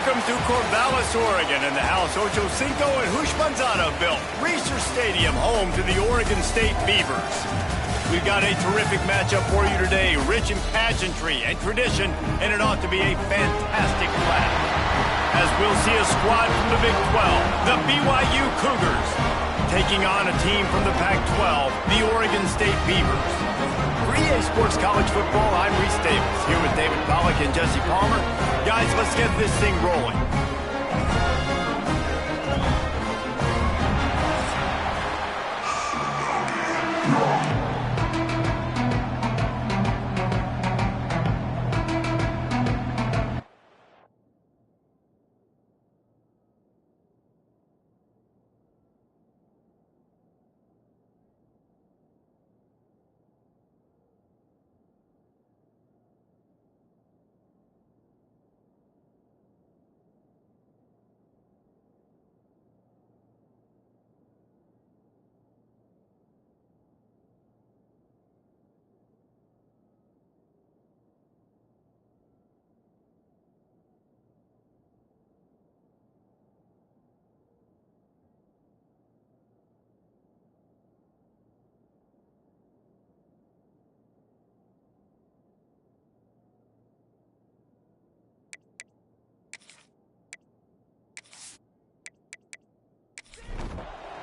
Welcome to Corvallis, Oregon, and the house Ocho Cinco and Hush Manzana built. Reser Stadium, home to the Oregon State Beavers. We've got a terrific matchup for you today, rich in pageantry and tradition, and it ought to be a fantastic clash. As we'll see a squad from the Big 12, the BYU Cougars, taking on a team from the Pac-12, the Oregon State Beavers. For EA Sports College Football, I'm Reese Davis, here with David Pollack and Jesse Palmer. Guys, let's get this thing rolling.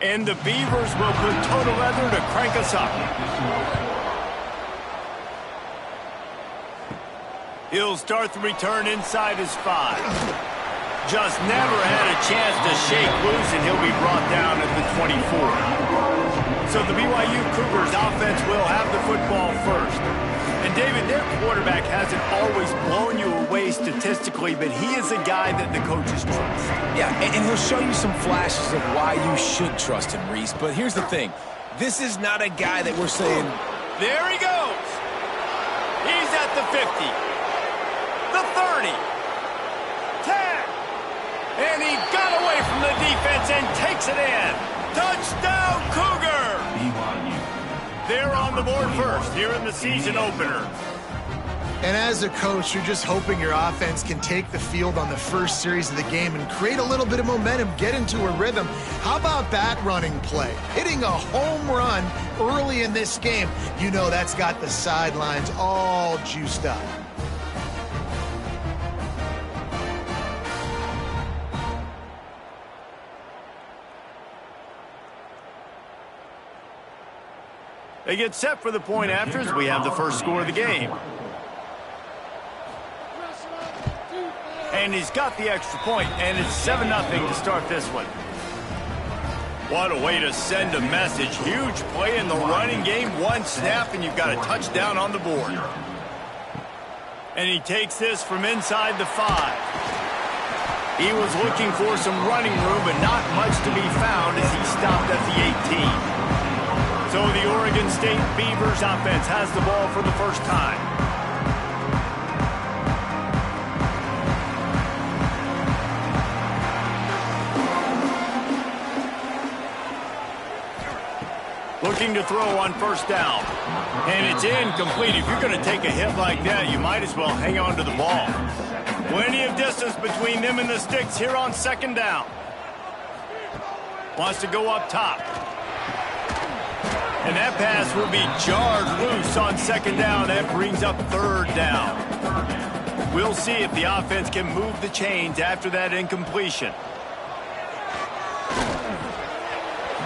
And the Beavers will put total leather to crank us up. He'll start the return inside his 5. Just never had a chance to shake loose, and he'll be brought down at the 24. So the BYU Cougars offense will have the football first. And David, their quarterback hasn't always blown you away statistically, but he is a guy that the coaches trust. Yeah, and he'll show you some flashes of why you should trust him, Reese. But here's the thing. This is not a guy that we're saying... There he goes. He's at the 50. The 30. 10. And he got away from the defense and takes it in. Touchdown, Cougar! They're on the board first here in the season opener. And as a coach, you're just hoping your offense can take the field on the first series of the game and create a little bit of momentum, get into a rhythm. How about that running play? Hitting a home run early in this game. You know that's got the sidelines all juiced up. They get set for the point after as we have the first score of the game. And he's got the extra point, and it's 7-0 to start this one. What a way to send a message. Huge play in the running game. One snap, and you've got a touchdown on the board. And he takes this from inside the 5. He was looking for some running room, but not much to be found as he stopped at the 18. So the Oregon State Beavers offense has the ball for the first time. Looking to throw on first down. And it's incomplete. If you're going to take a hit like that, you might as well hang on to the ball. Plenty of distance between them and the sticks here on second down. Wants to go up top. And that pass will be jarred loose on second down. That brings up third down. We'll see if the offense can move the chains after that incompletion.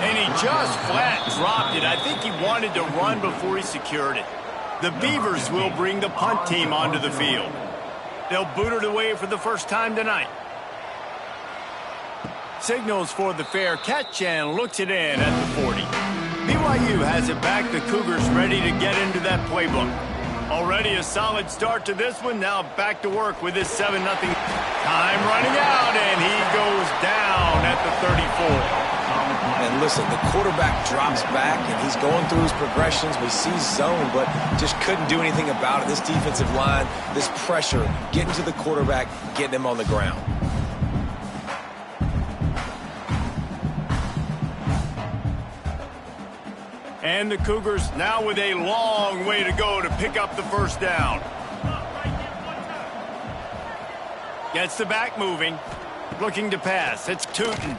And he just flat dropped it. I think he wanted to run before he secured it. The Beavers will bring the punt team onto the field. They'll boot it away for the first time tonight. Signals for the fair catch and looks it in at the 40. BYU has it back. The Cougars ready to get into that playbook. Already a solid start to this one. Now back to work with this 7-0. Time running out, and he goes down at the 34. And listen, the quarterback drops back, and he's going through his progressions. We see zone, but just couldn't do anything about it. This defensive line, this pressure, getting to the quarterback, getting him on the ground. And the Cougars now with a long way to go to pick up the first down. Gets the back moving. Looking to pass. It's Tootin.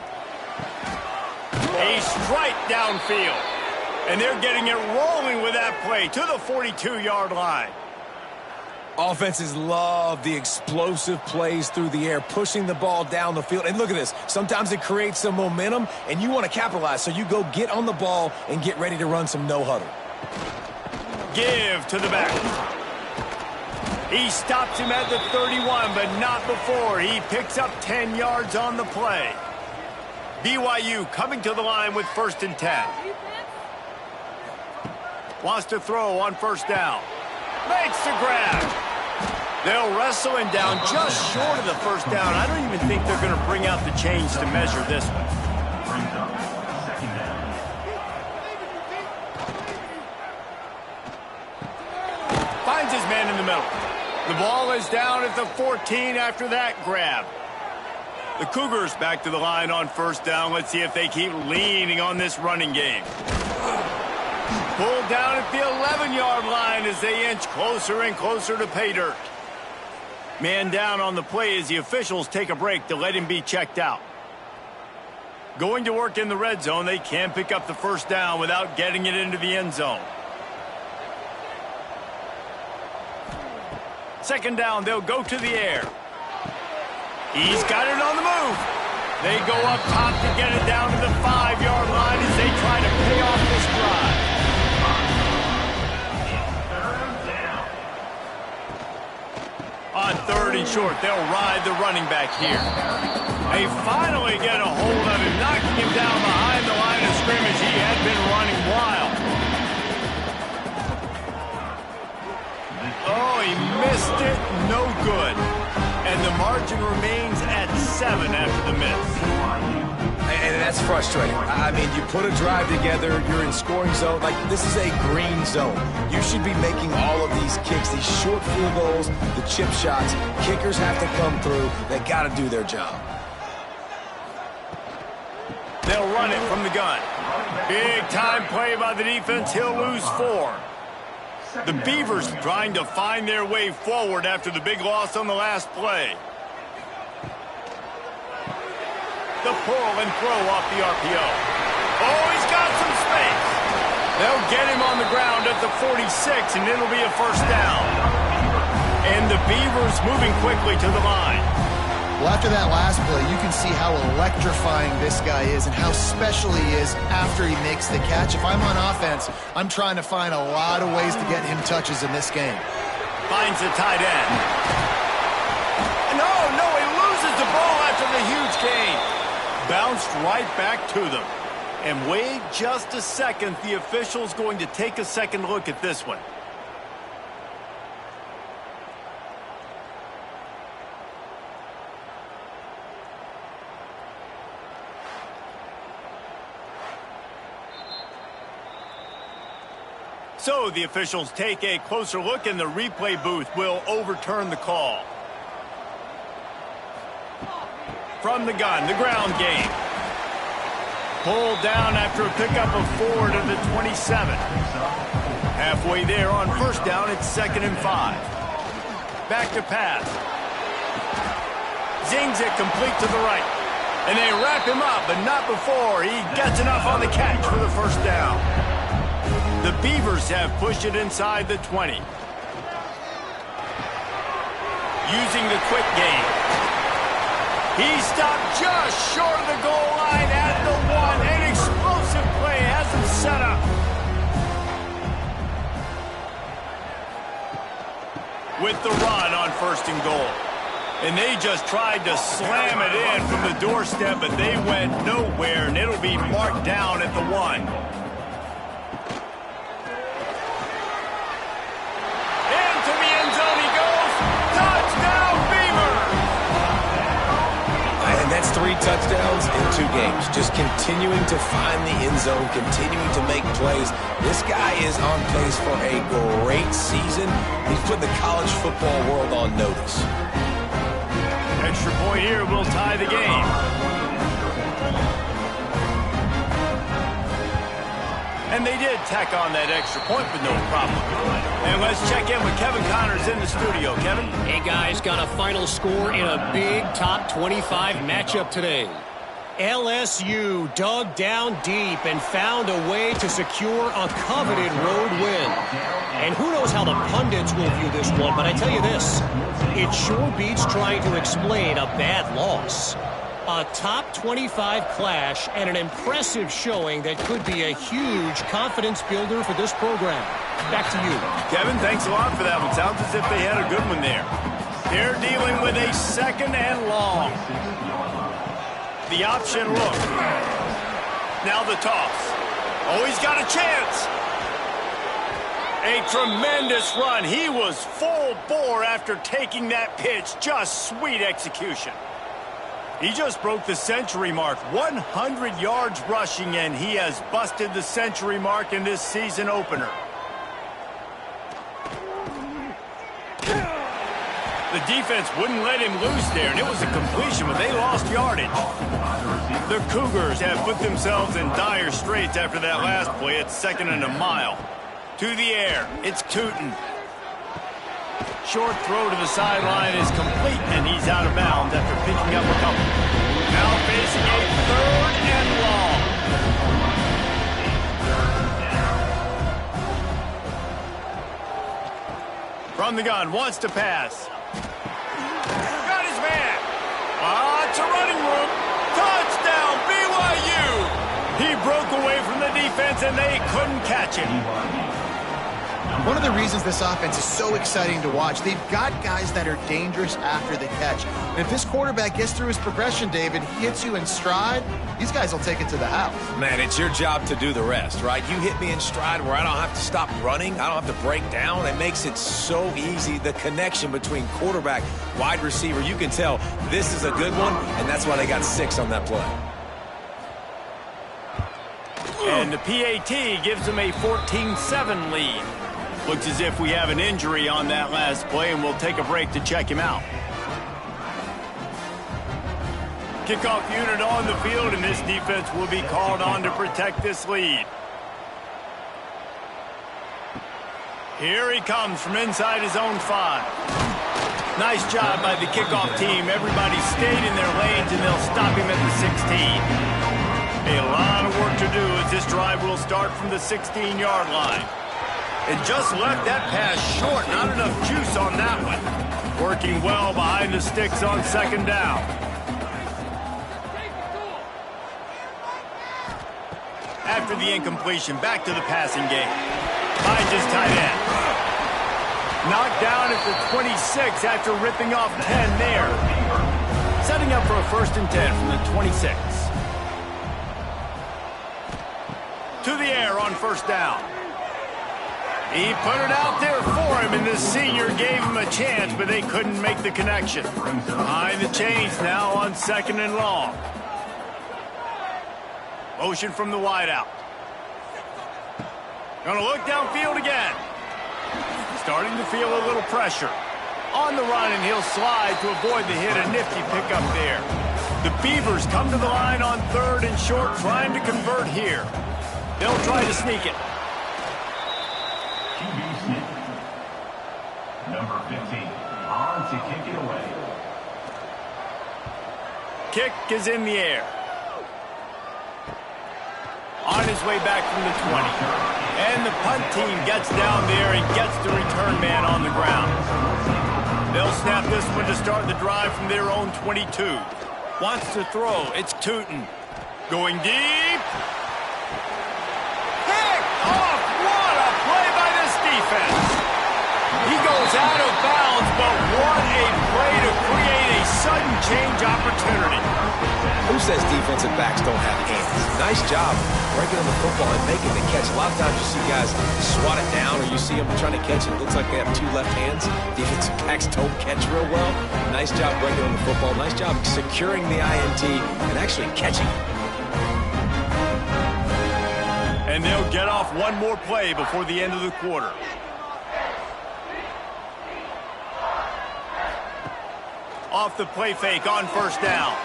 A strike downfield. And they're getting it rolling with that play to the 42-yard line. Offenses love the explosive plays through the air, pushing the ball down the field. And look at this. Sometimes it creates some momentum, and you want to capitalize. So you go get on the ball and get ready to run some no-huddle. Give to the back. He stops him at the 31, but not before. He picks up 10 yards on the play. BYU coming to the line with 1st and 10. Wants to throw on 1st down. Makes the grab. They'll wrestle him down just short of the 1st down. I don't even think they're going to bring out the chains to measure this one. Finds his man in the middle. The ball is down at the 14 after that grab. The Cougars back to the line on 1st down. Let's see if they keep leaning on this running game. Pulled down at the 11-yard line as they inch closer and closer to pay dirt. Man down on the play as the officials take a break to let him be checked out. Going to work in the red zone. They can't pick up the 1st down without getting it into the end zone. 2nd down, they'll go to the air. He's got it on the move. They go up top to get it down to the 5-yard line as they try to pay off this drive. On 3rd and short, they'll ride the running back here. They finally get a hold of him, knocking him down behind the line of scrimmage. He had been running wild. Oh, he missed it. No good. And the margin remains at 7 after the miss. And that's frustrating. I mean, you put a drive together, you're in scoring zone. Like, this is a green zone. You should be making all of these kicks, these short field goals, the chip shots. Kickers have to come through. They got to do their job. They'll run it from the gun. Big time play by the defense. He'll lose 4. The Beavers trying to find their way forward after the big loss on the last play. The pull and throw off the RPO. Oh, he's got some space. They'll get him on the ground at the 46, and it'll be a 1st down. And the Beavers moving quickly to the line. Well, after that last play, you can see how electrifying this guy is and how special he is after he makes the catch. If I'm on offense, I'm trying to find a lot of ways to get him touches in this game. Finds the tight end. No, he loses the ball after the huge gain. Bounced right back to them. And wait just a second. The official's going to take a second look at this one. So the officials take a closer look, and the replay booth will overturn the call. From the gun, the ground game. Pulled down after a pickup of 4 to the 27. Halfway there on 1st down, it's 2nd and 5. Back to pass. Zings it complete to the right. And they wrap him up, but not before he gets enough on the catch for the 1st down. The Beavers have pushed it inside the 20. Using the quick game. He stopped just short of the goal line at the 1. An explosive play has him set up. With the run on 1st and goal. And they just tried to slam it in from the doorstep, but they went nowhere, and it'll be marked down at the 1. That's 3 touchdowns in 2 games. Just continuing to find the end zone, continuing to make plays. This guy is on pace for a great season. He's put the college football world on notice. Extra point here will tie the game. And they did did tack on that extra point with no problem. And let's check in with Kevin Connors in the studio. Kevin? Hey, guys, got a final score in a big top 25 matchup today. LSU dug down deep and found a way to secure a coveted road win. And who knows how the pundits will view this one, but I tell you this, it sure beats trying to explain a bad loss. A top 25 clash and an impressive showing that could be a huge confidence builder for this program. Back to you. Kevin, thanks a lot for that one. Sounds as if they had a good one there. They're dealing with a 2nd and long. The option look. Now the toss. Oh, he's got a chance. A tremendous run. He was full bore after taking that pitch. Just sweet execution. He just broke the century mark. 100 yards rushing, and he has busted the century mark in this season opener. The defense wouldn't let him loose there, and it was a completion, but they lost yardage. The Cougars have put themselves in dire straits after that last play. It's 2nd and a mile. To the air, it's Tootin. Short throw to the sideline is complete, and he's out of bounds after picking up a couple. Now facing a 3rd and long. From the gun, wants to pass. Got his man. It's a running room. Touchdown, BYU. He broke away from the defense, and they couldn't catch him. One of the reasons this offense is so exciting to watch, they've got guys that are dangerous after the catch. And if this quarterback gets through his progression, David, he hits you in stride, these guys will take it to the house. Man, it's your job to do the rest, right? You hit me in stride where I don't have to stop running. I don't have to break down. It makes it so easy. The connection between quarterback, wide receiver, you can tell this is a good one, and that's why they got 6 on that play. And the PAT gives them a 14-7 lead. Looks as if we have an injury on that last play, and we'll take a break to check him out. Kickoff unit on the field, and this defense will be called on to protect this lead. Here he comes from inside his own 5. Nice job by the kickoff team. Everybody stayed in their lanes, and they'll stop him at the 16. A lot of work to do as this drive will start from the 16-yard line. It just left that pass short. Not enough juice on that one. Working well behind the sticks on 2nd down. After the incompletion, back to the passing game. Finds his tight end. Knocked down at the 26 after ripping off 10 there. Setting up for a 1st and 10 from the 26. To the air on 1st down. He put it out there for him, and the senior gave him a chance, but they couldn't make the connection. Behind the chains now on 2nd and long. Motion from the wideout. Gonna look downfield again. Starting to feel a little pressure. On the run, and he'll slide to avoid the hit. A nifty pickup there. The Beavers come to the line on 3rd and short, trying to convert here. They'll try to sneak it. Number 15, on to kick it away. Kick is in the air. On his way back from the 20. And the punt team gets down there and gets the return man on the ground. They'll snap this one to start the drive from their own 22. Wants to throw. It's Tootin. Going deep. Picked off. What a play by this defense. He goes out of bounds, but what a play to create a sudden change opportunity. Who says defensive backs don't have hands? Nice job breaking on the football and making the catch. A lot of times you see guys swat it down, or you see them trying to catch it. It looks like they have 2 left hands. Defensive backs don't catch real well. Nice job breaking on the football. Nice job securing the INT and actually catching it. And they'll get off one more play before the end of the quarter. Off the play fake on 1st down.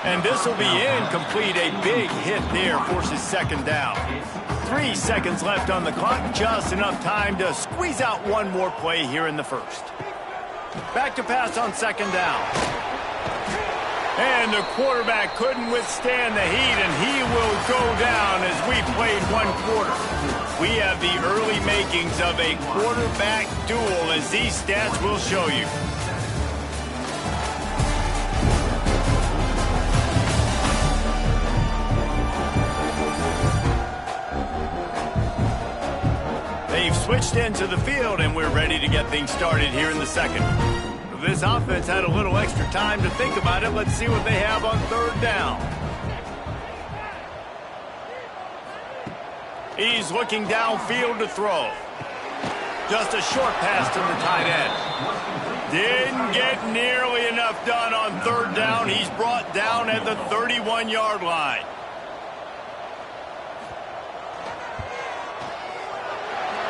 And this will be incomplete. A big hit there forces 2nd down. 3 seconds left on the clock, just enough time to squeeze out one more play here in the first. Back to pass on second down. And the quarterback couldn't withstand the heat, and he will go down as we played one quarter. We have the early makings of a quarterback duel, as these stats will show you. They've switched into the field, and we're ready to get things started here in the second. This offense had a little extra time to think about it. Let's see what they have on third down. He's looking downfield to throw. Just a short pass to the tight end. Didn't get nearly enough done on third down. He's brought down at the 31-yard line.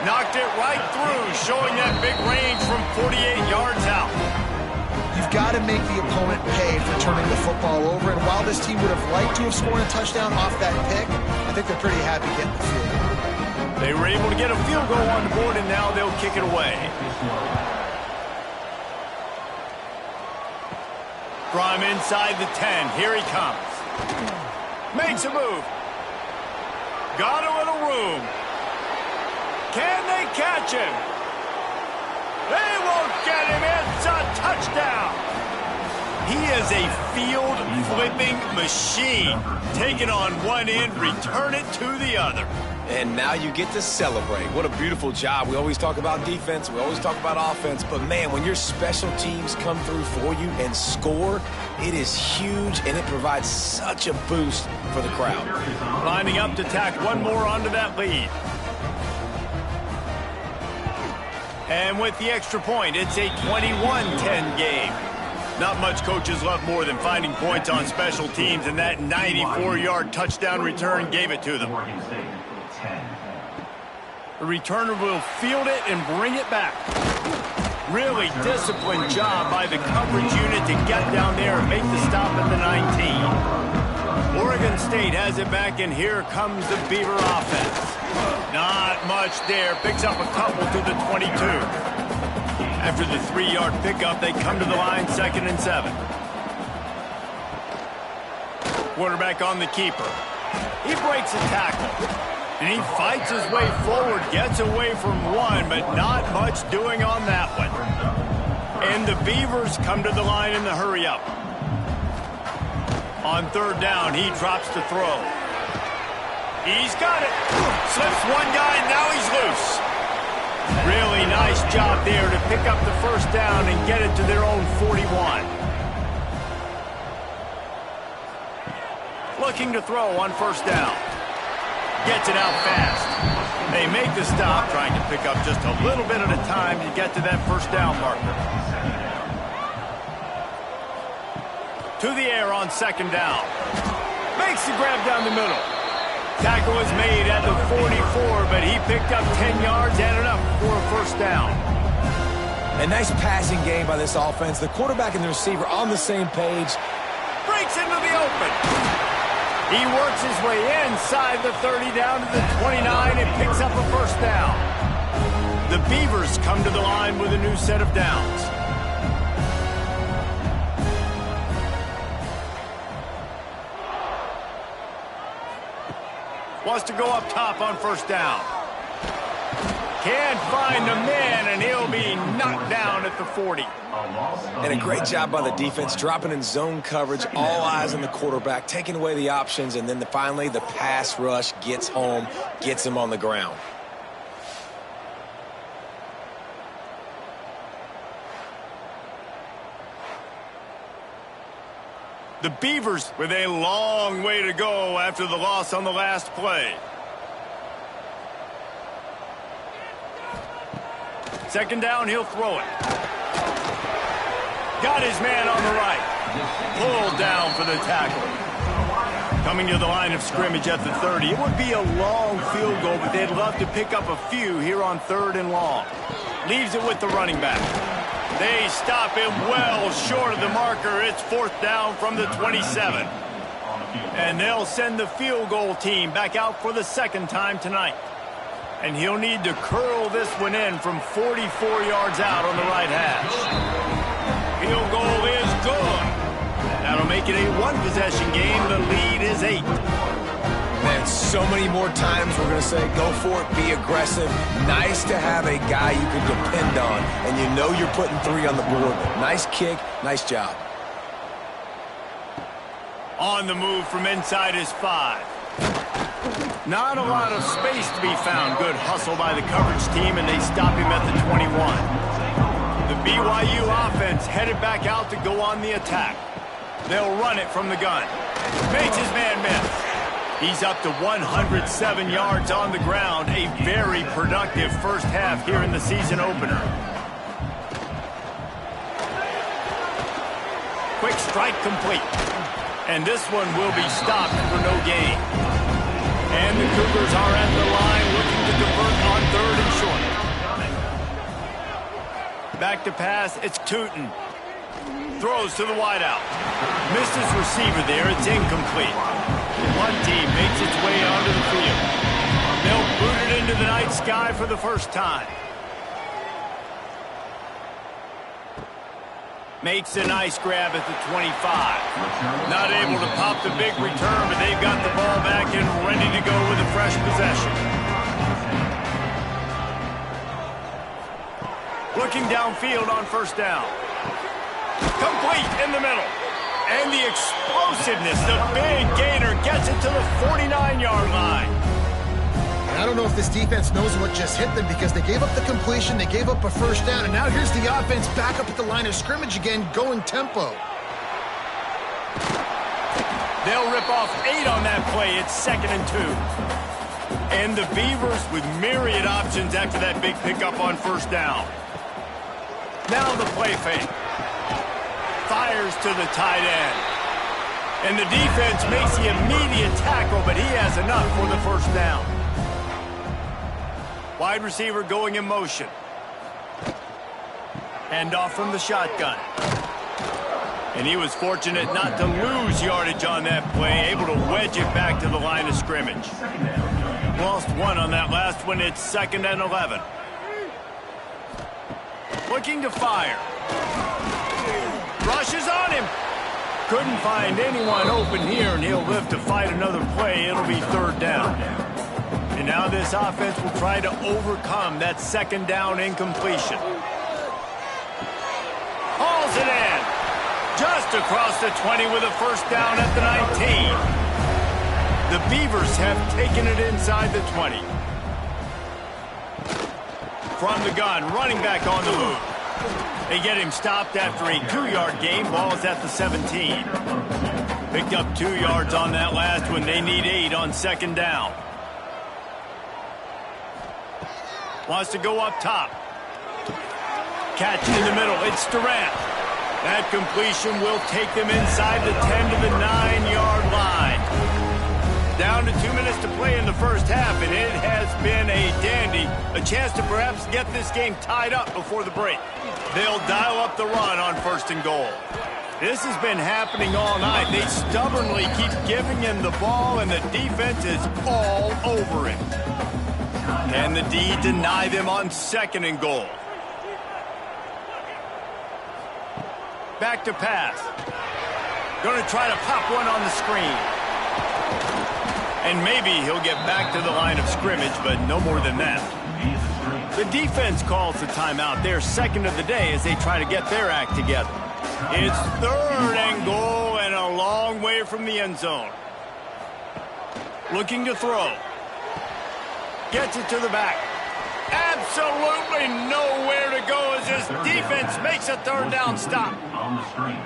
Knocked it right through, showing that big range from 48 yards out. You've got to make the opponent pay for turning the football over, and while this team would have liked to have scored a touchdown off that pick, I think they're pretty happy getting the field goal. They were able to get a field goal on the board, and now they'll kick it away. From inside the 10, here he comes. Makes a move. Got a little room. Can they catch him? They won't get him. It's a touchdown. He is a field-flipping machine. Take it on one end, return it to the other. And now you get to celebrate. What a beautiful job. We always talk about defense. We always talk about offense. But, man, when your special teams come through for you and score, it is huge, and it provides such a boost for the crowd. Lining up to tack one more onto that lead. And with the extra point, it's a 21-10 game. Not much coaches love more than finding points on special teams, and that 94-yard touchdown return gave it to them. The returner will field it and bring it back. Really disciplined job by the coverage unit to get down there and make the stop at the 19. Oregon State has it back, and here comes the Beaver offense. Not much there. Picks up a couple to the 22. After the 3-yard pickup, they come to the line, 2nd and 7. Quarterback on the keeper. He breaks a tackle. And he fights his way forward, gets away from one, but not much doing on that one. And the Beavers come to the line in the hurry-up. On third down, he drops to throw. He's got it. Slips one guy, and now he's loose. Really nice job there to pick up the first down and get it to their own 41. Looking to throw on first down. Gets it out fast. They make the stop, trying to pick up just a little bit at a time to get to that first down marker. To the air on second down. Makes the grab down the middle. Tackle is made at the 44, but he picked up 10 yards and enough for a first down. A nice passing game by this offense. The quarterback and the receiver on the same page. Breaks into the open. He works his way inside the 30 down to the 29 and picks up a first down. The Beavers come to the line with a new set of downs. Wants to go up top on first down. Can't find the man, and he'll be knocked down at the 40. And a great job by the defense, dropping in zone coverage, all eyes on the quarterback, taking away the options, and then finally the pass rush gets home, gets him on the ground. The Beavers with a long way to go after the loss on the last play. Second down, he'll throw it. Got his man on the right. Pulled down for the tackle. Coming to the line of scrimmage at the 30. It would be a long field goal, but they'd love to pick up a few here on 3rd and long. Leaves it with the running back. They stop him well short of the marker. It's 4th down from the 27. And they'll send the field goal team back out for the second time tonight. And he'll need to curl this one in from 44 yards out on the right hash. Field goal is good. That'll make it a one-possession game. The lead is 8. Man, so many more times we're going to say, go for it, be aggressive. Nice to have a guy you can depend on, and you know you're putting 3 on the board. Nice kick, nice job. On the move from inside his 5. Not a lot of space to be found. Good hustle by the coverage team, and they stop him at the 21. The BYU offense headed back out to go on the attack. They'll run it from the gun. Makes his man miss. He's up to 107 yards on the ground. A very productive first half here in the season opener. Quick strike complete. And this one will be stopped for no gain. And the Cougars are at the line looking to convert on 3rd and short. Back to pass, it's Tootin. Throws to the wideout. Missed his receiver there, it's incomplete. One team makes its way onto the field. They'll boot it into the night sky for the first time. Makes a nice grab at the 25. Not able to pop the big return, but they've got the ball back and ready to go with a fresh possession. Looking downfield on 1st down. Complete in the middle. And the explosiveness, the big gainer gets it to the 49-yard line. I don't know if this defense knows what just hit them because they gave up the completion, they gave up a 1st down, and now here's the offense back up at the line of scrimmage again, going tempo. They'll rip off 8 on that play. It's 2nd and 2. And the Beavers with myriad options after that big pickup on 1st down. Now the play fake. Fires to the tight end. And the defense makes the immediate tackle, but he has enough for the 1st down. Wide receiver going in motion. Hand off from the shotgun. And he was fortunate not to lose yardage on that play, able to wedge it back to the line of scrimmage. Lost 1 on that last one. It's 2nd and 11. Looking to fire. Rushes on him. Couldn't find anyone open here, and he'll live to fight another play. It'll be 3rd down. And now this offense will try to overcome that 2nd down incompletion. Hauls it in. Just across the 20 with a 1st down at the 19. The Beavers have taken it inside the 20. From the gun, running back on the move. They get him stopped after a 2-yard gain. Ball is at the 17. Picked up 2 yards on that last one. They need 8 on 2nd down. Wants to go up top. Catch in the middle. It's Durant. That completion will take them inside the 10 to the 9-yard line. Down to 2 minutes to play in the first half, and it has been a dandy. A chance to perhaps get this game tied up before the break. They'll dial up the run on 1st and goal. This has been happening all night. They stubbornly keep giving him the ball, and the defense is all over him. Can the D deny them on 2nd and goal? Back to pass. Going to try to pop one on the screen. And maybe he'll get back to the line of scrimmage, but no more than that. The defense calls the timeout. They're 2nd of the day as they try to get their act together. It's 3rd and goal and a long way from the end zone. Looking to throw. Gets it to the back. Absolutely nowhere to go as this defense makes a 3rd down stop.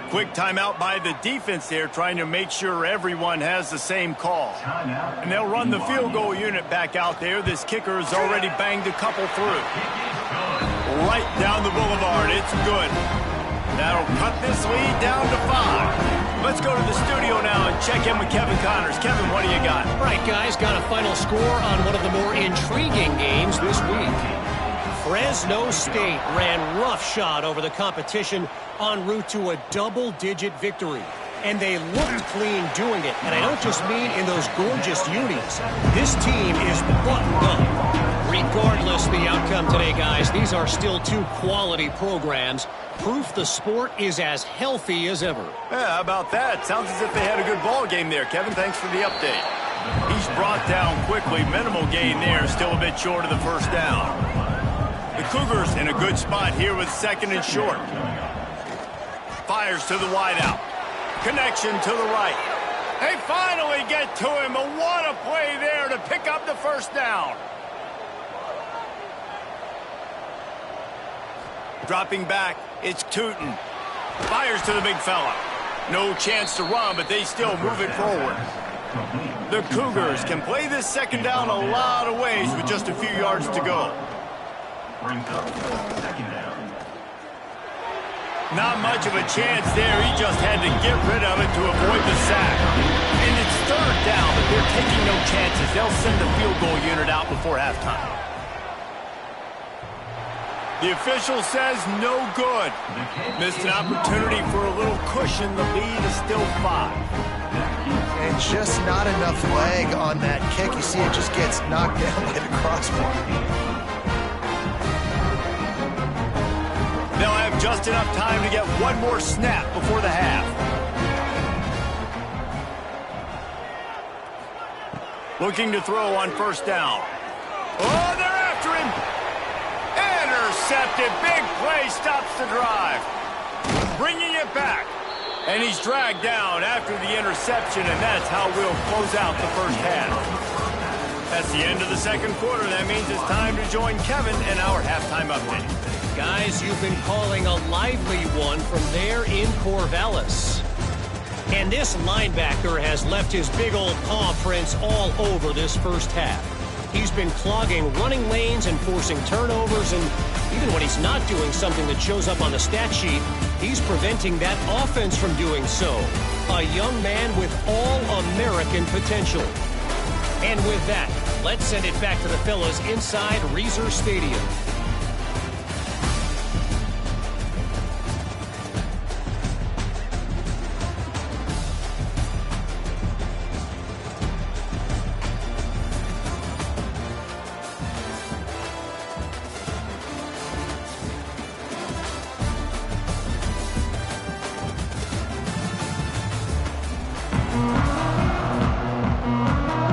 Quick timeout by the defense there, trying to make sure everyone has the same call. And they'll run the field goal unit back out there. This kicker has already banged a couple through. Right down the boulevard. It's good. That'll cut this lead down to 5. Let's go to the studio now and check in with Kevin Connors. Kevin, what do you got? All right, guys, got a final score on one of the more intriguing games this week. Fresno State ran roughshod over the competition en route to a double-digit victory. And they looked clean doing it. And I don't just mean in those gorgeous unis. This team is buttoned up. Regardless the outcome today, guys, these are still two quality programs. Proof the sport is as healthy as ever. Yeah, how about that? Sounds as if they had a good ball game there. Kevin, thanks for the update. He's brought down quickly. Minimal gain there. Still a bit short of the first down. The Cougars in a good spot here with second and short. Fires to the wideout. Connection to the right. They finally get to him. But what a play there to pick up the first down. Dropping back, it's Tootin. Fires to the big fella. No chance to run, but they still move it forward. The Cougars can play this second down a lot of ways with just a few yards to go. Brings up second down. Not much of a chance there. He just had to get rid of it to avoid the sack. And it's third down, but they're taking no chances. They'll send the field goal unit out before halftime. The official says no good. Missed an opportunity for a little cushion. The lead is still 5. And just not enough leg on that kick. You see it just gets knocked down by the crossbar. They'll have just enough time to get one more snap before the half. Looking to throw on first down. Oh, they're after him. Intercepted. Big play stops the drive. Bringing it back. And he's dragged down after the interception, and that's how we'll close out the first half. That's the end of the second quarter. That means it's time to join Kevin in our halftime update. Guys, you've been calling a lively one from there in Corvallis. And this linebacker has left his big old paw prints all over this first half. He's been clogging running lanes and forcing turnovers, and even when he's not doing something that shows up on the stat sheet, he's preventing that offense from doing so. A young man with all-American potential. And with that, let's send it back to the fellas inside Reser Stadium.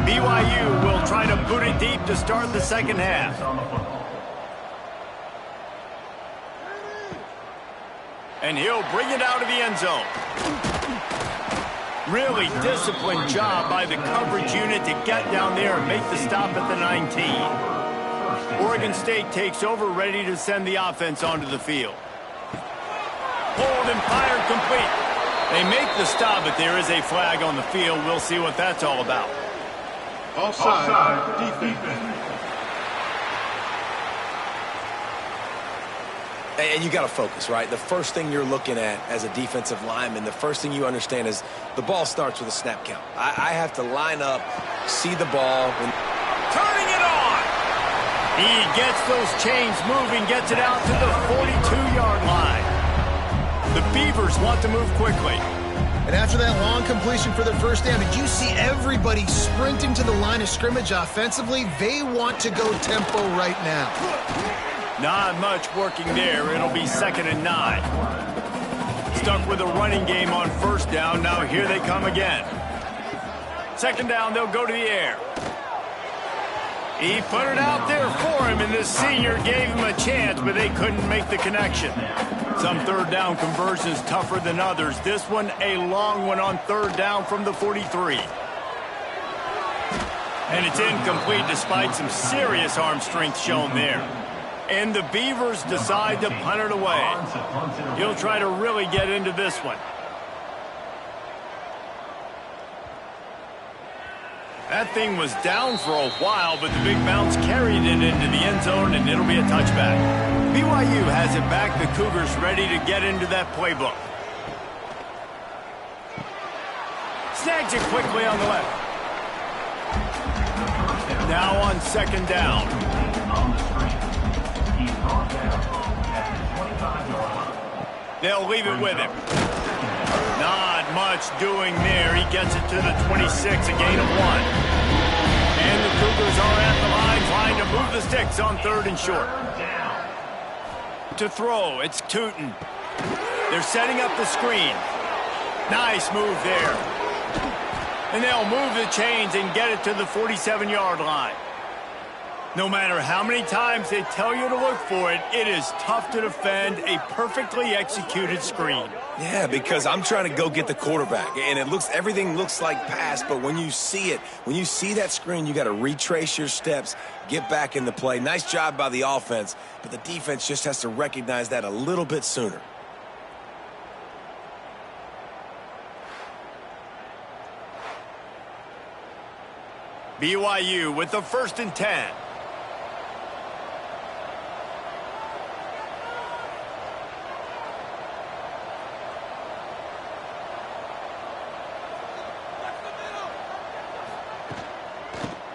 BYU will try to boot it deep to start the second half. And he'll bring it out of the end zone. Really disciplined job by the coverage unit to get down there and make the stop at the 19. Oregon State takes over, ready to send the offense onto the field. Pulled and fired complete. They make the stop, but there is a flag on the field. We'll see what that's all about. Offside defense. And you got to focus, right? The first thing you're looking at as a defensive lineman, the first thing you understand is the ball starts with a snap count. I have to line up, see the ball. Turning it on! He gets those chains moving, gets it out to the 42-yard line. The Beavers want to move quickly. And after that long completion for the first down, did you see everybody sprinting to the line of scrimmage offensively? They want to go tempo right now. Not much working there. It'll be 2nd and 9. Stuck with a running game on first down. Now here they come again. 2nd down, they'll go to the air. He put it out there for him, and this senior gave him a chance, but they couldn't make the connection. Some third down conversions tougher than others. This one a long one on 3rd down from the 43. And it's incomplete despite some serious arm strength shown there. And the Beavers decide to punt it away. He'll try to really get into this one. That thing was down for a while, but the big bounce carried it into the end zone, and it'll be a touchback. BYU has it back. The Cougars ready to get into that playbook. Snags it quickly on the left. Now on 2nd down. They'll leave it with him. Not much doing there. He gets it to the 26, a gain of 1. And the Cougars are at the line trying to move the sticks on 3rd and short. To throw, it's Tootin. They're setting up the screen. Nice move there. And they'll move the chains and get it to the 47-yard line. No matter how many times they tell you to look for it, it is tough to defend a perfectly executed screen. Yeah, because I'm trying to go get the quarterback, and everything looks like pass, but when you see it, when you see that screen, you got to retrace your steps, get back in the play. Nice job by the offense, but the defense just has to recognize that a little bit sooner. BYU with the 1st and 10.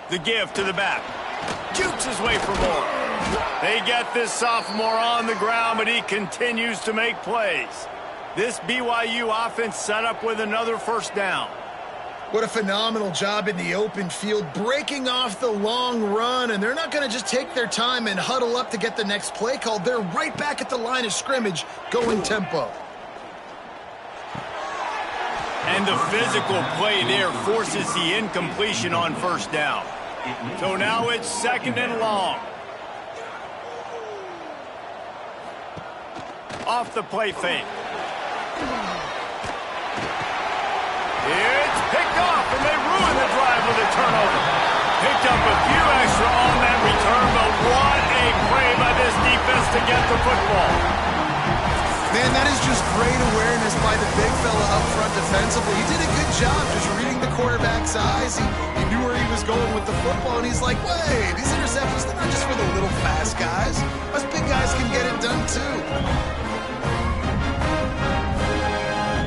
The give to the back. Jukes his way for more. They get this sophomore on the ground, but he continues to make plays. This BYU offense set up with another 1st down. What a phenomenal job in the open field, breaking off the long run, and they're not going to just take their time and huddle up to get the next play called. They're right back at the line of scrimmage, going tempo. And the physical play there forces the incompletion on 1st down. So now it's 2nd and long. Off the play fake. It's picked off, and they ruin the drive with a turnover. Picked up a few extra on that return, but what a play by this defense to get the football. Man, that is just great awareness by the big fella up front defensively. He did a good job just reading the quarterback's eyes. He knew where he was going with the football, and he's like, wait, these interceptions, they're not just for the little fast guys. Us big guys can get it done too.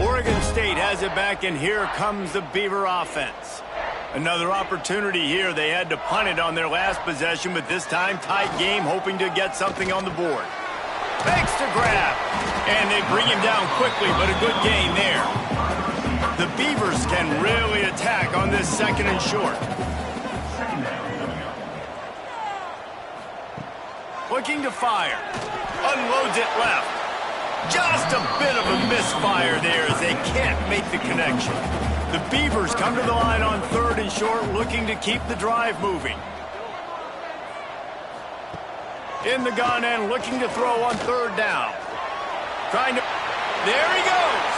Oregon State has it back, and here comes the Beaver offense. Another opportunity here. They had to punt it on their last possession, but this time tight game, hoping to get something on the board. Makes the grab, and they bring him down quickly, but a good gain there. The Beavers can really attack on this 2nd and short. Looking to fire. Unloads it left. Just a bit of a misfire there as they can't make the connection. The Beavers come to the line on 3rd and short, looking to keep the drive moving. In the gun and looking to throw on 3rd down. Trying to... There he goes!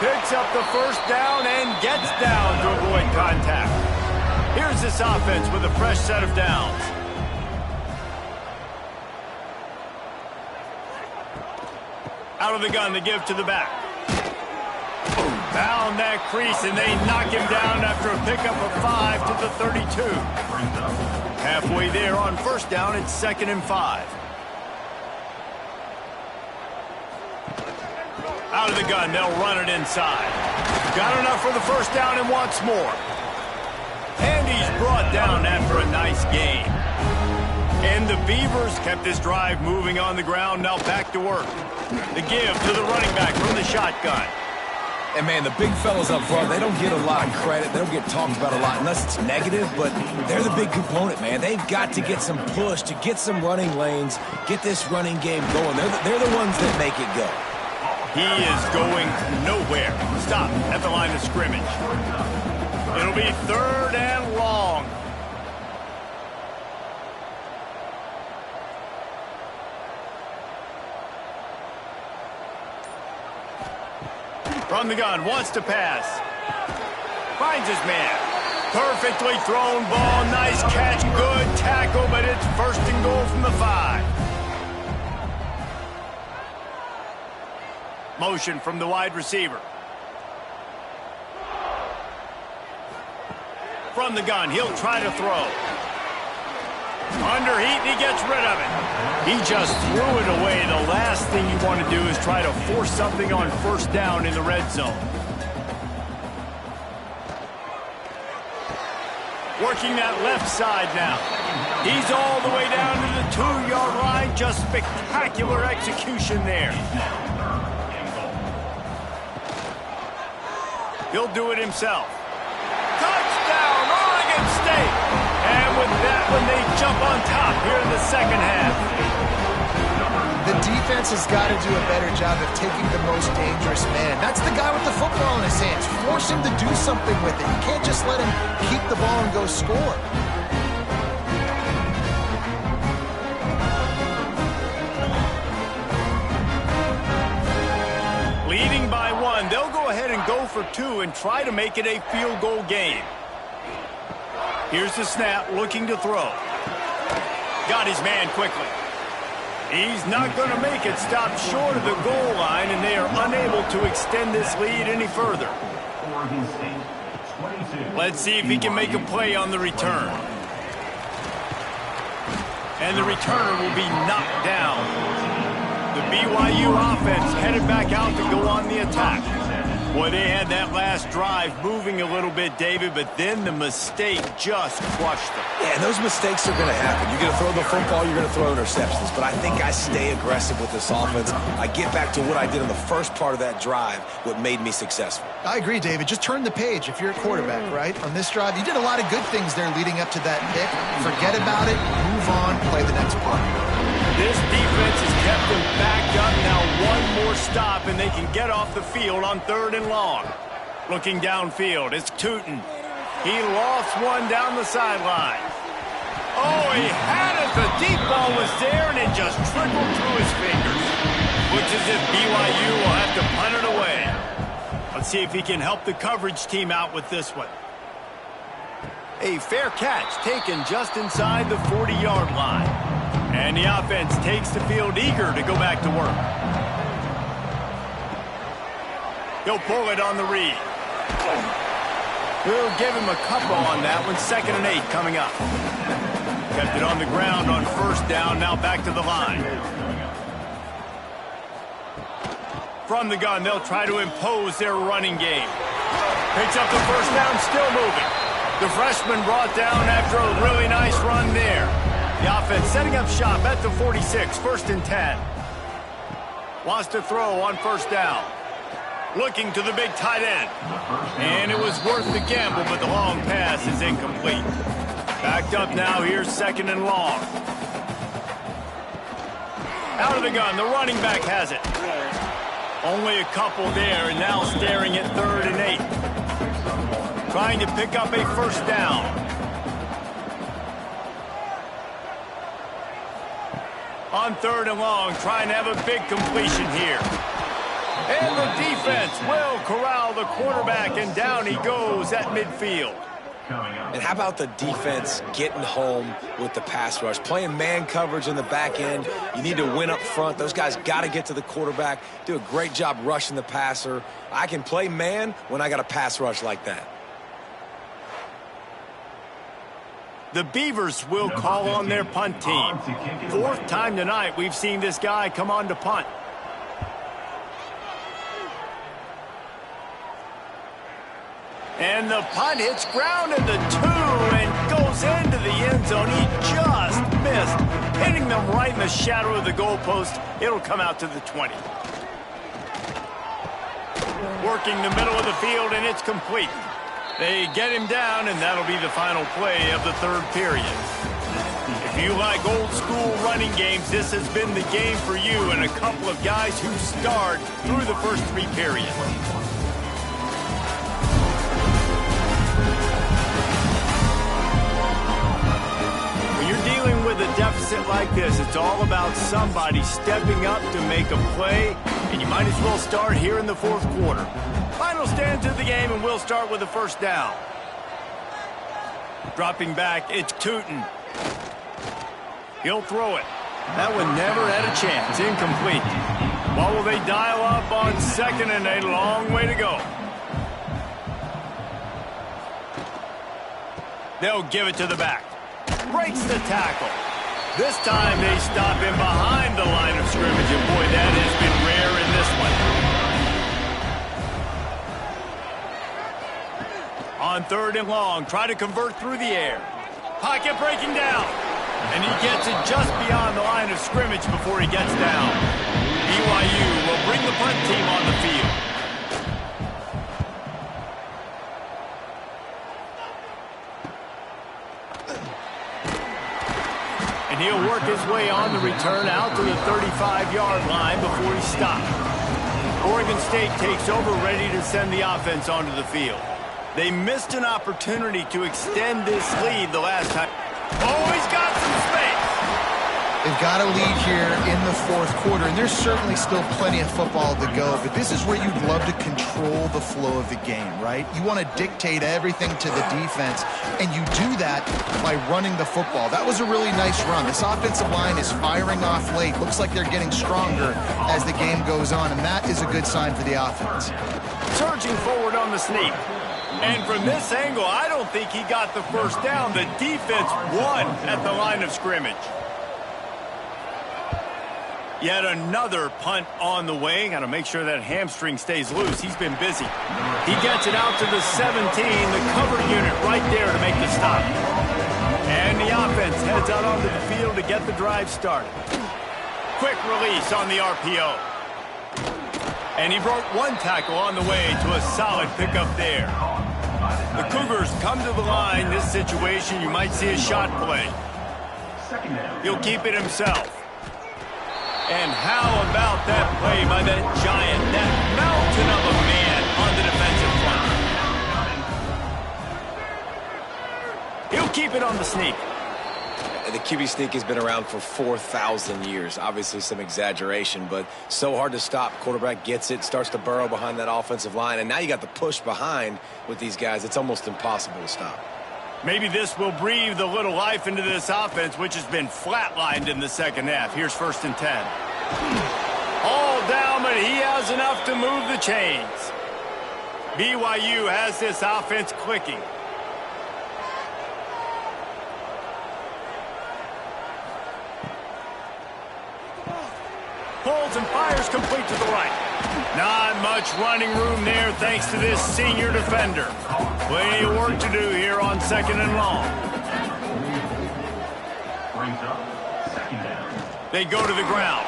Picks up the 1st down and gets down to avoid contact. Here's this offense with a fresh set of downs. Out of the gun, the give to the back. Found that crease, and they knock him down after a pickup of 5 to the 32. Halfway there on 1st down, it's 2nd and 5. Out of the gun, they'll run it inside. Got enough for the 1st down and wants more. And he's brought down after a nice gain. And the Beavers kept this drive moving on the ground, now back to work. The give to the running back from the shotgun. And, man, the big fellas up front, they don't get a lot of credit. They don't get talked about a lot unless it's negative, but they're the big component, man. They've got to get some push, to get some running lanes, get this running game going. They're the ones that make it go. He is going nowhere. Stop at the line of scrimmage. It'll be 3rd and long. From the gun, wants to pass. Finds his man. Perfectly thrown ball, nice catch, good tackle, but it's 1st and goal from the 5. Motion from the wide receiver. From the gun, he'll try to throw. Under heat, and he gets rid of it. He just threw it away. The last thing you want to do is try to force something on 1st down in the red zone. Working that left side now. He's all the way down to the 2-yard line. Just spectacular execution there. He'll do it himself. Touchdown, Oregon State! And with that one, they jump on top here in the second half. The defense has got to do a better job of taking the most dangerous man. That's the guy with the football in his hands. Force him to do something with it. You can't just let him keep the ball and go score. Leading by 1, they'll go ahead and go for 2 and try to make it a field goal game. Here's the snap, looking to throw. Got his man quickly. He's not going to make it. Stopped short of the goal line, and they are unable to extend this lead any further. Oregon State, 22. Let's see if he can make a play on the return. And the returner will be knocked down. The BYU offense headed back out to go on the attack. Boy, they had that last drive moving a little bit, David, but then the mistake just crushed them. Yeah, and those mistakes are going to happen. You're going to throw the football, you're going to throw interceptions. But I think I stay aggressive with this offense. I get back to what I did in the first part of that drive, what made me successful. I agree, David. Just turn the page if you're a quarterback, right? On this drive, you did a lot of good things there leading up to that pick. Forget about it, move on, play the next play. This defense has kept them backed up. Now one more stop, and they can get off the field on 3rd and long. Looking downfield, it's Tootin. He lost one down the sideline. Oh, he had it. The deep ball was there, and it just trickled through his fingers. Looks as if BYU will have to punt it away. Let's see if he can help the coverage team out with this one. A fair catch taken just inside the 40-yard line. And the offense takes the field eager to go back to work. He'll pull it on the read. We'll give him a couple on that one. 2nd and 8 coming up. Kept it on the ground on 1st down. Now back to the line. From the gun, they'll try to impose their running game. Picks up the 1st down, still moving. The freshman brought down after a really nice run there. The offense setting up shop at the 46, 1st and 10. Wants to throw on 1st down. Looking to the big tight end. And it was worth the gamble, but the long pass is incomplete. Backed up now, here's 2nd and long. Out of the gun, the running back has it. Only a couple there, and now staring at 3rd and 8. Trying to pick up a 1st down. On 3rd and long, trying to have a big completion here. And the defense will corral the quarterback, and down he goes at midfield. And how about the defense getting home with the pass rush? Playing man coverage in the back end. You need to win up front. Those guys got to get to the quarterback. Do a great job rushing the passer. I can play man when I got a pass rush like that. The Beavers will call on their punt team. 4th time tonight we've seen this guy come on to punt. And the punt hits ground at the 2 and goes into the end zone. He just missed, hitting them right in the shadow of the goalpost. It'll come out to the 20. Working the middle of the field, and it's complete. They get him down, and that'll be the final play of the 3rd period. If you like old school running games, this has been the game for you, and a couple of guys who starred through the first 3 periods. When you're dealing with a deficit like this, it's all about somebody stepping up to make a play, and you might as well start here in the 4th quarter. Final stand to the game, and we'll start with the 1st down. Dropping back, it's Tootin. He'll throw it. That one never had a chance. Incomplete. What will they dial up on 2nd and 8? Long way to go. They'll give it to the back. Breaks the tackle. This time they stop him behind the line of scrimmage, and boy, that has been rare in this one. On 3rd and long, try to convert through the air. Pocket breaking down. And he gets it just beyond the line of scrimmage before he gets down. BYU will bring the punt team on the field. And he'll work his way on the return out to the 35-yard line before he's stopped. Oregon State takes over, ready to send the offense onto the field. They missed an opportunity to extend this lead the last time. Oh, he's got some space. They've got a lead here in the fourth quarter, and there's certainly still plenty of football to go, but this is where you'd love to control the flow of the game, right? You want to dictate everything to the defense, and you do that by running the football. That was a really nice run. This offensive line is firing off late. Looks like they're getting stronger as the game goes on, and that is a good sign for the offense. Surging forward on the sneak. And from this angle, I don't think he got the first down. The defense won at the line of scrimmage. Yet another punt on the way. Got to make sure that hamstring stays loose. He's been busy. He gets it out to the 17. The cover unit right there to make the stop. And the offense heads out onto the field to get the drive started. Quick release on the RPO. And he broke one tackle on the way to a solid pickup there. The Cougars come to the line. This situation, you might see a shot play. He'll keep it himself. And how about that play by that giant, that mountain of a man on the defensive front? He'll keep it on the sneak. The QB sneak has been around for 4,000 years. Obviously some exaggeration, but so hard to stop. Quarterback gets it, starts to burrow behind that offensive line, and now you got the push behind with these guys. It's almost impossible to stop. Maybe this will breathe a little life into this offense, which has been flatlined in the second half. Here's 1st and 10. All down, but he has enough to move the chains. BYU has this offense clicking. Pulls and fires complete to the right. Not much running room there thanks to this senior defender. Plenty of work to do here on 2nd and long. They go to the ground.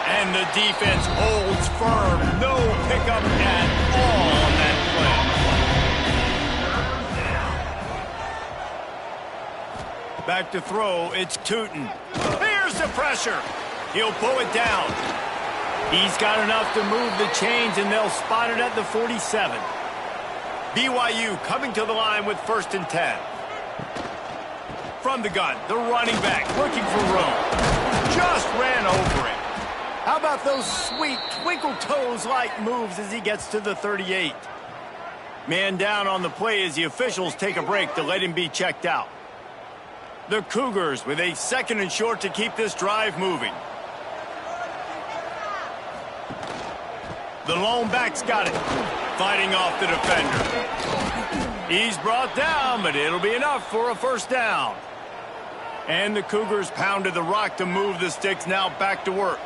And the defense holds firm. No pickup at all on that play. Back to throw. It's Tootin. Here's the pressure. He'll pull it down. He's got enough to move the chains, and they'll spot it at the 47. BYU coming to the line with 1st and 10. From the gun, the running back looking for room. Just ran over it. How about those sweet twinkle toes-like moves as he gets to the 38? Man down on the play as the officials take a break to let him be checked out. The Cougars with a 2nd and short to keep this drive moving. The lone back's got it. Fighting off the defender. He's brought down, but it'll be enough for a 1st down. And the Cougars pounded the rock to move the sticks, now back to work.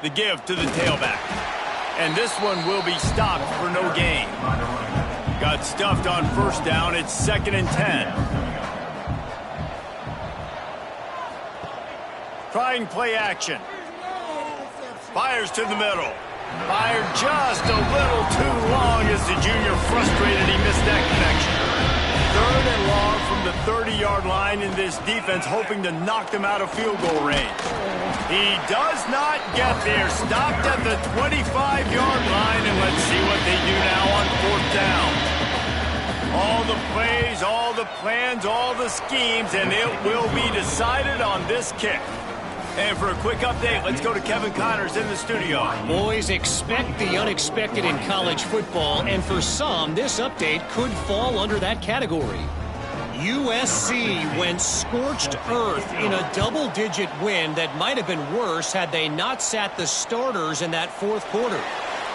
The give to the tailback. And this one will be stopped for no gain. Got stuffed on 1st down. It's 2nd and 10. Trying play action. Fires to the middle. Fired just a little too long as the junior frustrated. He missed that connection. 3rd and long from the 30-yard line in this defense, hoping to knock them out of field goal range. He does not get there. Stopped at the 25-yard line, and let's see what they do now on 4th down. All the plays, all the plans, all the schemes, and it will be decided on this kick. And for a quick update, let's go to Kevin Connors in the studio. Boys, expect the unexpected in college football, and for some, this update could fall under that category. USC went scorched earth in a double-digit win that might have been worse had they not sat the starters in that 4th quarter.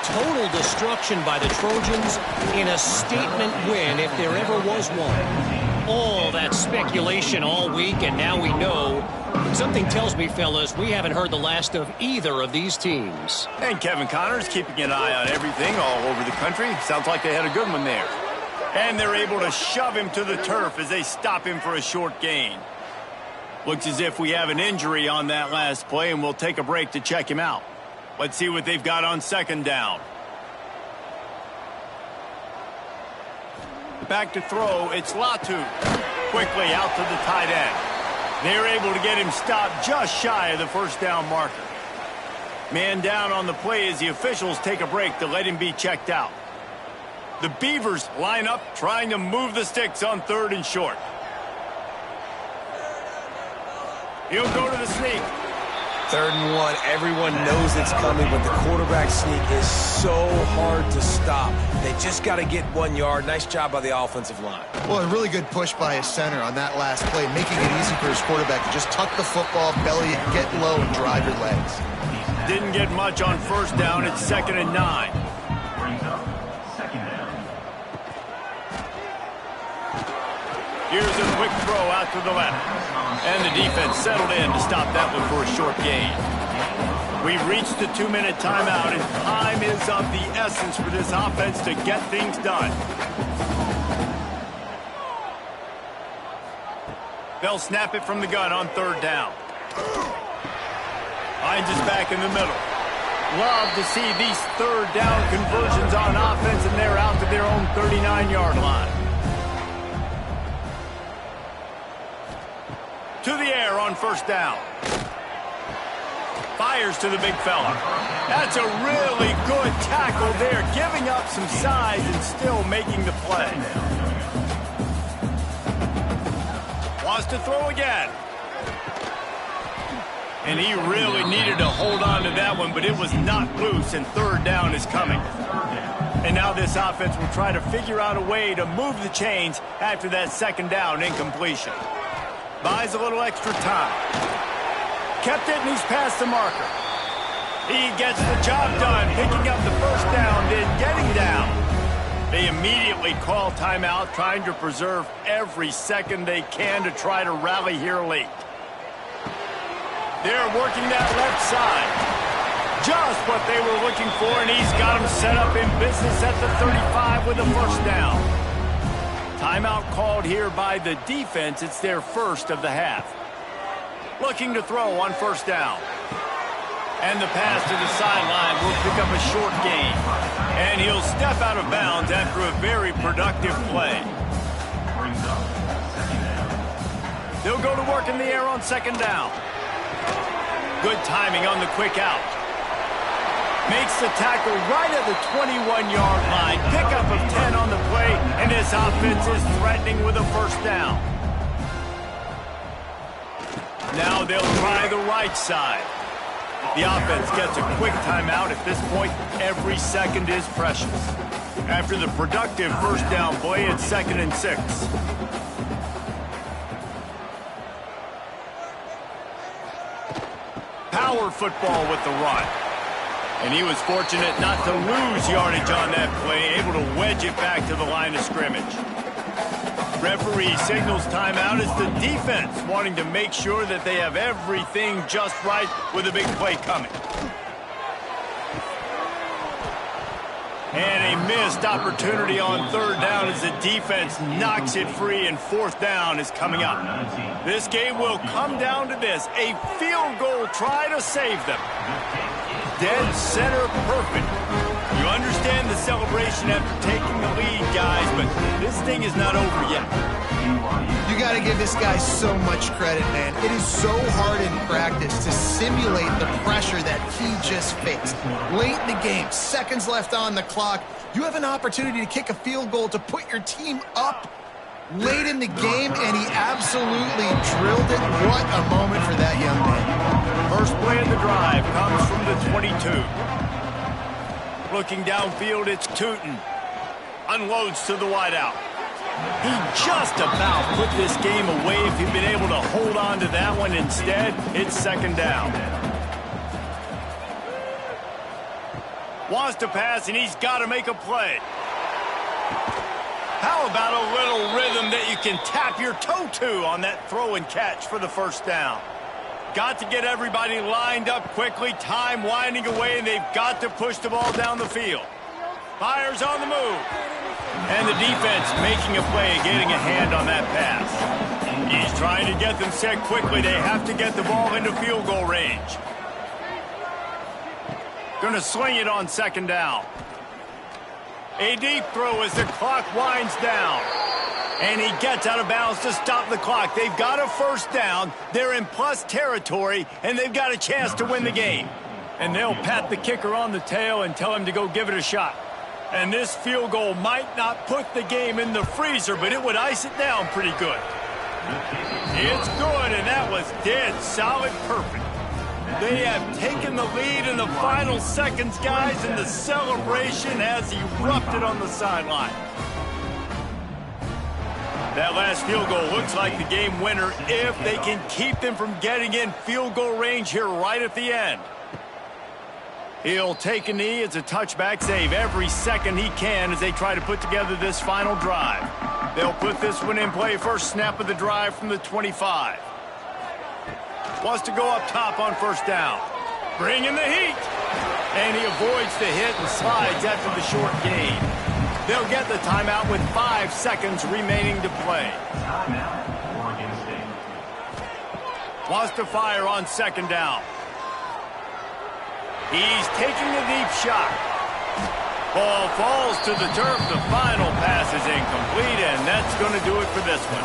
Total destruction by the Trojans in a statement win if there ever was one. All that speculation all week, and now we know. Something tells me, fellas, we haven't heard the last of either of these teams. And Kevin Connors keeping an eye on everything all over the country. Sounds like they had a good one there. And they're able to shove him to the turf as they stop him for a short gain. Looks as if we have an injury on that last play, and we'll take a break to check him out. Let's see what they've got on 2nd down. Back to throw, it's Latu. quickly out to the tight end. They're able to get him stopped just shy of the first down marker. Man down on the play as the officials take a break to let him be checked out. The Beavers line up trying to move the sticks on 3rd and short. He'll go to the sneak. 3rd and 1. Everyone knows it's coming, but the quarterback sneak is so hard to stop. They just got to get 1 yard. Nice job by the offensive line. Well, a really good push by his center on that last play, making it easy for his quarterback to just tuck the football, belly it, get low, and drive your legs. Didn't get much on 1st down. It's 2nd and 9. Brings up 2nd down. Here's a quick throw out to the left. And the defense settled in to stop that one for a short gain. We've reached the 2-minute timeout, and time is of the essence for this offense to get things done. They'll snap it from the gun on 3rd down. Finds us back in the middle. Love to see these 3rd down conversions on offense, and they're out to their own 39-yard line. To the air on 1st down. Fires to the big fella. That's a really good tackle there, giving up some size and still making the play. Wants to throw again. And he really needed to hold on to that one, but it was not loose, and 3rd down is coming. And now this offense will try to figure out a way to move the chains after that 2nd down incompletion. Buys a little extra time. Kept it, and he's past the marker. He gets the job done, picking up the 1st down, then getting down. They immediately call timeout, trying to preserve every second they can to try to rally here late. They're working that left side. Just what they were looking for, and he's got them set up in business at the 35 with a 1st down. Timeout called here by the defense. It's their first of the half. Looking to throw on 1st down. And the pass to the sideline will pick up a short gain. And he'll step out of bounds after a very productive play. They'll go to work in the air on 2nd down. Good timing on the quick out. Makes the tackle right at the 21-yard line. Pickup of 10 on the play, and this offense is threatening with a 1st down. Now they'll try the right side. The offense gets a quick timeout. At this point, every second is precious. After the productive 1st down play, it's 2nd and 6. Power football with the run. And he was fortunate not to lose yardage on that play, able to wedge it back to the line of scrimmage. Referee signals timeout as the defense wanting to make sure that they have everything just right with a big play coming. And a missed opportunity on 3rd down as the defense knocks it free, and 4th down is coming up. This game will come down to this, a field goal try to save them. Dead center perfect. You understand the celebration after taking the lead, guys, but this thing is not over yet. You got to give this guy so much credit, man. It is so hard in practice to simulate the pressure that he just faced. Late in the game, seconds left on the clock, you have an opportunity to kick a field goal to put your team up late in the game, and he absolutely drilled it. What a moment for that young man. First play of the drive comes from the 22. Looking downfield, it's Tootin. Unloads to the wideout. He just about put this game away if he'd been able to hold on to that one. Instead, it's 2nd down. Wants to pass, and he's got to make a play. How about a little rhythm that you can tap your toe to on that throw and catch for the 1st down? Got to get everybody lined up quickly, time winding away, and they've got to push the ball down the field. Fires on the move. And the defense making a play, getting a hand on that pass. He's trying to get them set quickly. They have to get the ball into field goal range. Going to sling it on 2nd down. A deep throw as the clock winds down. And he gets out of bounds to stop the clock. They've got a first down. They're in plus territory, and they've got a chance to win the game. And they'll pat the kicker on the tail and tell him to go give it a shot. And this field goal might not put the game in the freezer, but it would ice it down pretty good. It's good, and that was dead solid perfect. They have taken the lead in the final seconds, guys, and the celebration has erupted on the sideline. That last field goal looks like the game winner if they can keep them from getting in field goal range here right at the end. He'll take a knee. It's a touchback save every second he can as they try to put together this final drive. They'll put this one in play first snap of the drive from the 25. Wants to go up top on first down. Bring in the heat. And he avoids the hit and slides after the short gain. They'll get the timeout with 5 seconds remaining to play. Timeout, Oregon State. Wants to fire on second down. He's taking a deep shot. Ball falls to the turf. The final pass is incomplete, and that's going to do it for this one.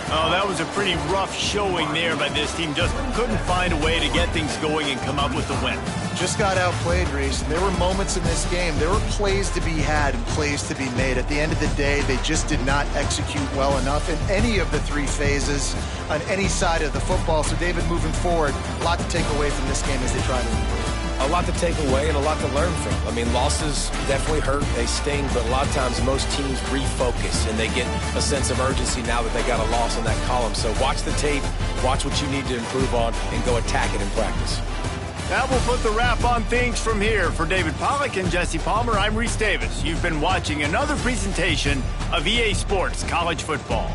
Oh, that was a pretty rough showing there by this team. Just couldn't find a way to get things going and come up with the win. Just got outplayed, Reese. There were moments in this game. There were plays to be had and plays to be made. At the end of the day, they just did not execute well enough in any of the 3 phases on any side of the football. So, David, moving forward, a lot to take away from this game as they try to improve. A lot to take away and a lot to learn from. I mean, losses definitely hurt, they sting, but a lot of times most teams refocus and they get a sense of urgency now that they got a loss in that column. So watch the tape, watch what you need to improve on, and go attack it in practice. That will put the wrap on things from here. For David Pollack and Jesse Palmer, I'm Reese Davis. You've been watching another presentation of EA Sports College Football.